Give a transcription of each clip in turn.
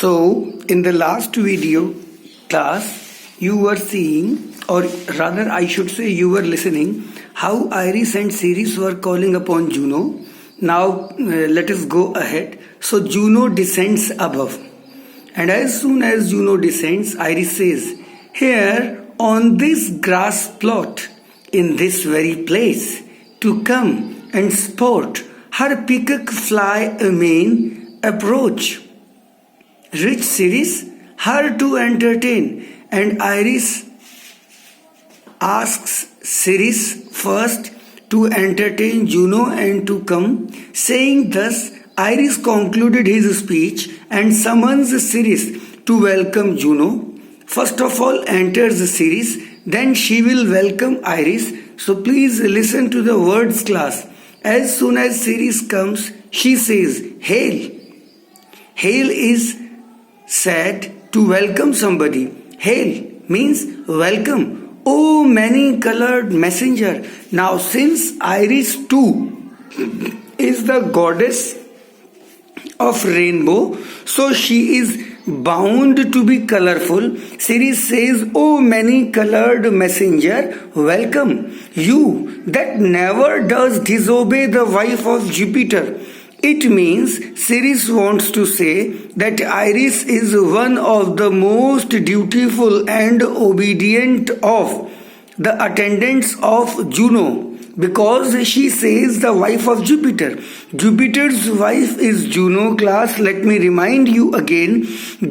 So, in the last video class, you were seeing, or rather I should say you were listening, how Iris and Ceres were calling upon Juno. Now let us go ahead. So Juno descends above. And as soon as Juno descends, Iris says, "Here on this grass plot, in this very place, to come and sport, her peacock fly amain approach. Rich Ceres, her to entertain." And Iris asks Ceres first to entertain Juno and to come. Saying thus, Iris concluded his speech and summons Ceres to welcome Juno. First of all enters Ceres, then she will welcome Iris. So please listen to the words, class. As soon as Ceres comes, she says, "Hail." Hail is said to welcome somebody. Hail means welcome. "Oh, many-colored messenger." Now, since Iris too is the goddess of rainbow, so she is bound to be colorful. Ceres says, "Oh, many-colored messenger, welcome you that never does disobey the wife of Jupiter." It means Ceres wants to say that Iris is one of the most dutiful and obedient of the attendants of Juno, because she says the wife of Jupiter. Jupiter's wife is Juno, class. Let me remind you again.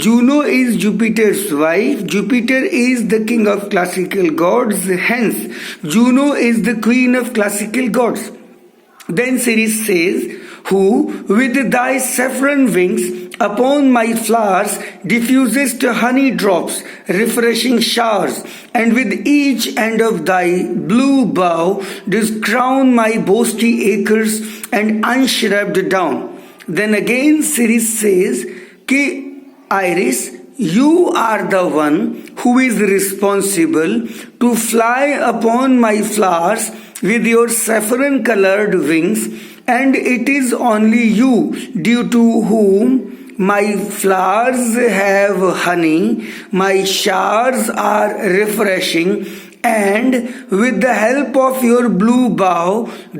Juno is Jupiter's wife. Jupiter is the king of classical gods. Hence, Juno is the queen of classical gods. Then Ceres says, "Who with thy saffron wings upon my flowers diffusest honey drops, refreshing showers, and with each end of thy blue bow dost crown my bosky acres and unshrubed down." Then again Ceres says, "Ki Iris, you are the one who is responsible to fly upon my flowers with your saffron colored wings, and it is only you due to whom my flowers have honey, my showers are refreshing, and with the help of your blue bow,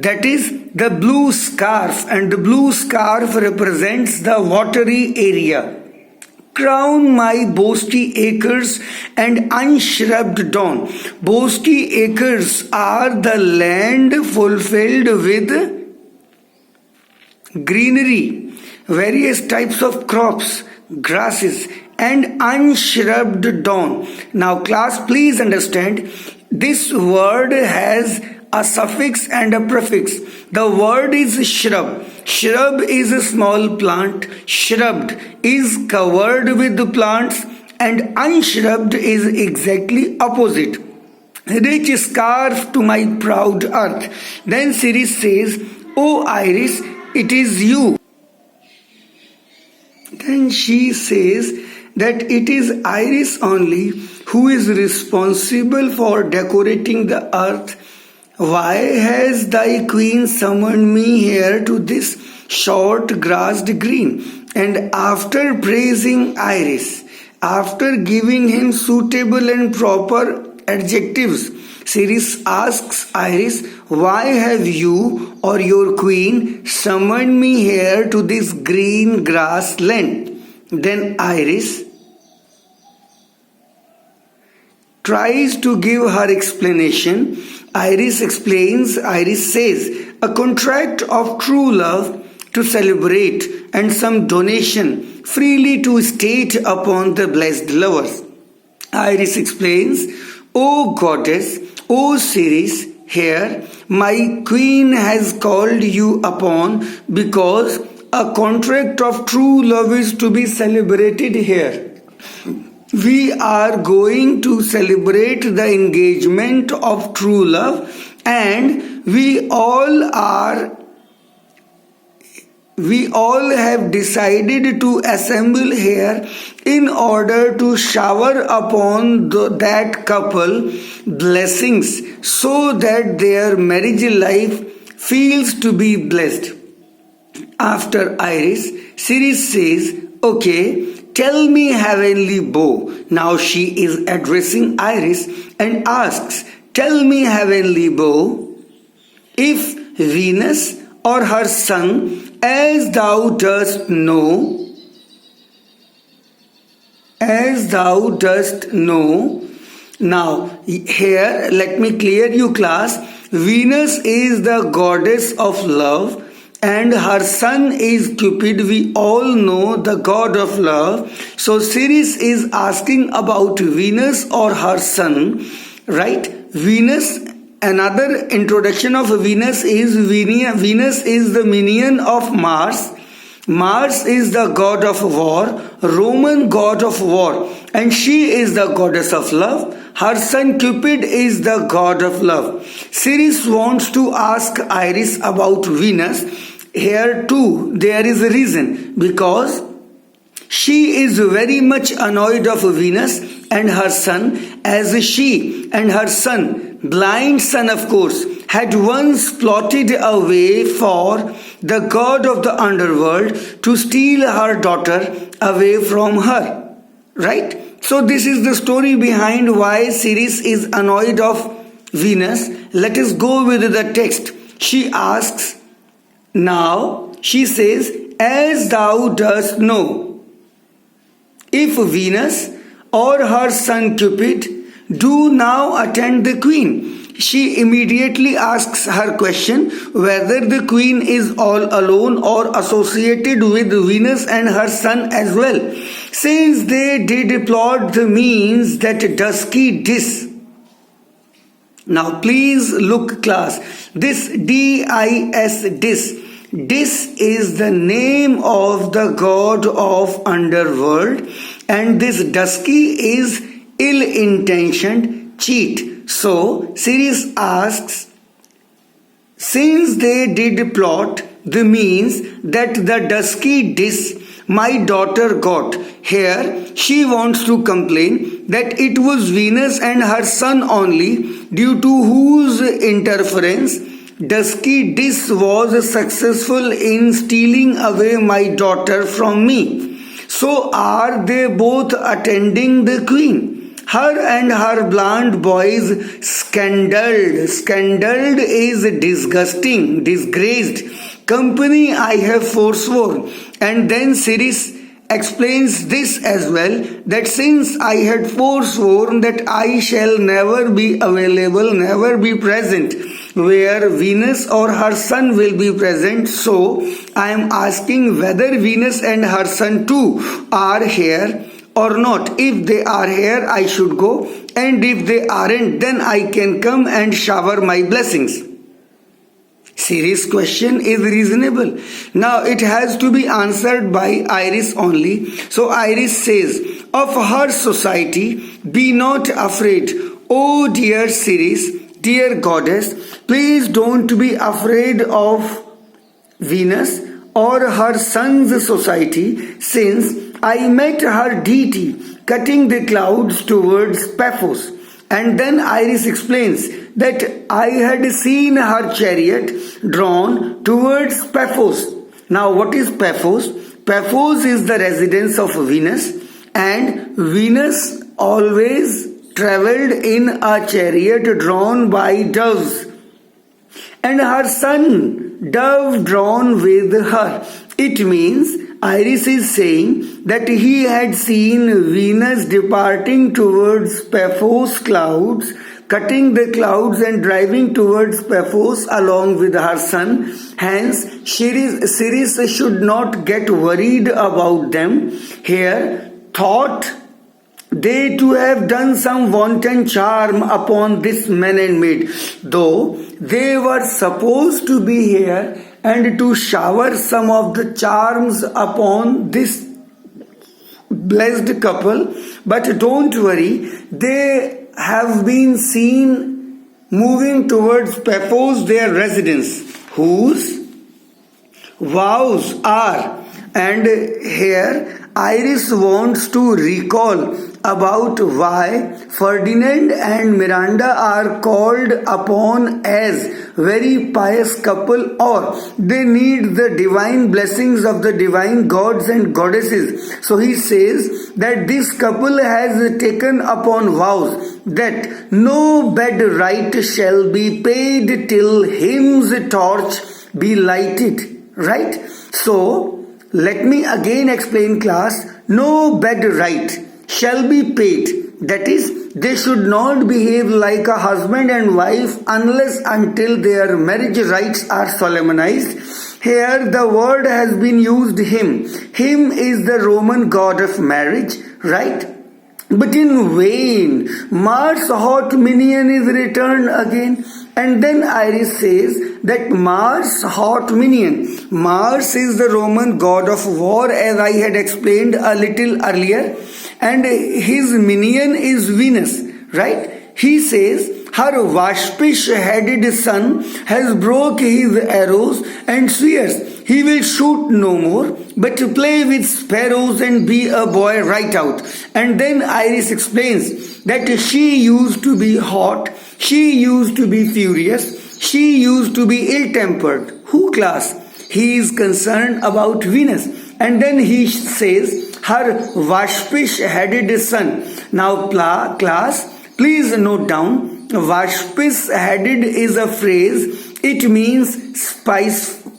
that is the blue scarf, and the blue scarf represents the watery area, crown my bosky acres and unshrubed dawn." Bosky acres are the land fulfilled with greenery, various types of crops, grasses, and unshrubed dawn. Now class, please understand, this word has a suffix and a prefix. The word is shrub. Shrub is a small plant. Shrubbed is covered with plants, and unshrubed is exactly opposite. "Rich scarf to my proud earth." Then Ceres says, "Oh Iris, it is you." Then she says that it is Iris only who is responsible for decorating the earth. "Why has thy queen summoned me here to this short grassed green?" And after praising Iris, after giving him suitable and proper adjectives, Ceres asks Iris, "Why have you or your queen summoned me here to this green grassland?" Then Iris tries to give her explanation. Iris explains. Iris says, "A contract of true love to celebrate, and some donation freely to state upon the blessed lovers." Iris explains, "O goddess, O Ceres, here my queen has called you upon because a contract of true love is to be celebrated here. We are going to celebrate the engagement of true love, and we all have decided to assemble here in order to shower upon that couple blessings, so that their marriage life feels to be blessed." After Iris, Ceres says, "Okay, tell me, heavenly beau. Now she is addressing Iris and asks, tell me, heavenly beau, if Venus or her son, as thou dost know, Now, here, let me clear you, class. Venus is the goddess of love and her son is Cupid. We all know the god of love. So, Ceres is asking about Venus or her son, right? Venus, another introduction of Venus is Venus is the minion of Mars. Mars is the god of war, Roman god of war, and she is the goddess of love. Her son Cupid is the god of love. Ceres wants to ask Iris about Venus. Here too there is a reason, because she is very much annoyed of Venus and her son, as she and her son, blind son of course, had once plotted a way for the god of the underworld to steal her daughter away from her. Right? So this is the story behind why Ceres is annoyed of Venus. Let us go with the text. She asks, now she says, as thou dost know, if Venus or her son Cupid do now attend the queen. She immediately asks her question whether the queen is all alone or associated with Venus and her son as well, since they did plot the means that dusky dis. Now please look, class, this dis, dis is the name of the god of underworld, and this dusky is ill-intentioned cheat. So, Ceres asks, since they did plot the means that the dusky dis my daughter got, here she wants to complain that it was Venus and her son only, due to whose interference dusky dis was successful in stealing away my daughter from me. So are they both attending the queen? Her and her blonde boys scandaled. Scandaled is disgusting, disgraced. Company I have forsworn. And then Ceres explains this as well, that since I had forsworn that I shall never be available, never be present where Venus or her son will be present, so I am asking whether Venus and her son too are here or not. If they are here, I should go, and if they aren't, then I can come and shower my blessings. Ceres' question is reasonable. Now it has to be answered by Iris only. So Iris says, of her society, be not afraid. Oh dear Ceres, dear goddess, please don't be afraid of Venus or her son's society, since I met her deity cutting the clouds towards Paphos. And then Iris explains that I had seen her chariot drawn towards Paphos. Now what is Paphos? Paphos is the residence of Venus, and Venus always travelled in a chariot drawn by doves, and her son dove drawn with her. It means Iris is saying that he had seen Venus departing towards Paphos clouds, cutting the clouds and driving towards Paphos along with her son. Hence, Ceres should not get worried about them. Here, thought they to have done some wanton charm upon this man and maid, though they were supposed to be here and to shower some of the charms upon this blessed couple. But don't worry, they have been seen moving towards Paphos, their residence, whose vows are, and here Iris wants to recall about why Ferdinand and Miranda are called upon as very pious couple, or they need the divine blessings of the divine gods and goddesses. So he says that this couple has taken upon vows that no bed rite shall be paid till hymn's torch be lighted. Right? So let me again explain, class. No bed rite shall be paid. That is, they should not behave like a husband and wife unless until their marriage rites are solemnized. Here the word has been used hymn. Hymn is the Roman god of marriage, right? But in vain, Mars' hot minion is returned again. And then Iris says that Mars' hot minion. Mars is the Roman god of war, as I had explained a little earlier. And his minion is Venus, right? He says her waspish-headed son has broke his arrows and spears. He will shoot no more, but to play with sparrows and be a boy right out. And then Iris explains that she used to be hot, she used to be furious, she used to be ill-tempered. Who, class? He is concerned about Venus. And then he says her waspish-headed son. Now, class, please note down, waspish-headed is a phrase. It means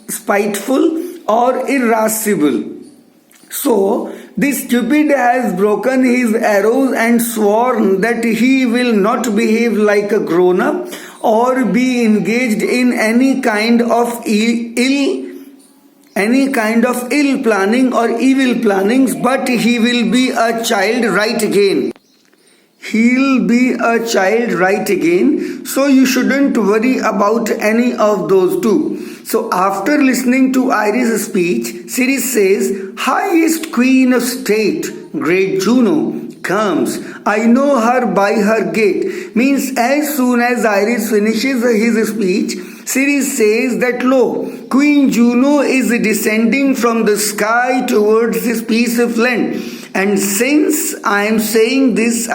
spiteful or irascible. So, this stupid has broken his arrows and sworn that he will not behave like a grown-up or be engaged in any kind of ill planning or evil plannings, but he will be a child right again. He'll be a child right again, so you shouldn't worry about any of those two. So after listening to Iris' speech, Ceres says, highest queen of state, great Juno, comes. I know her by her gait. Means as soon as Iris finishes his speech, Ceres says that lo, Queen Juno is descending from the sky towards this piece of land. And since I am saying this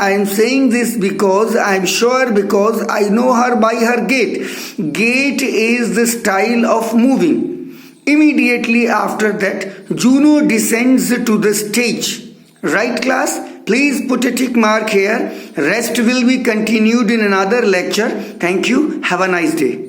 because I am sure, because I know her by her gait. Gait is the style of moving. Immediately after that, Juno descends to the stage. Right, class? Please put a tick mark here. Rest will be continued in another lecture. Thank you. Have a nice day.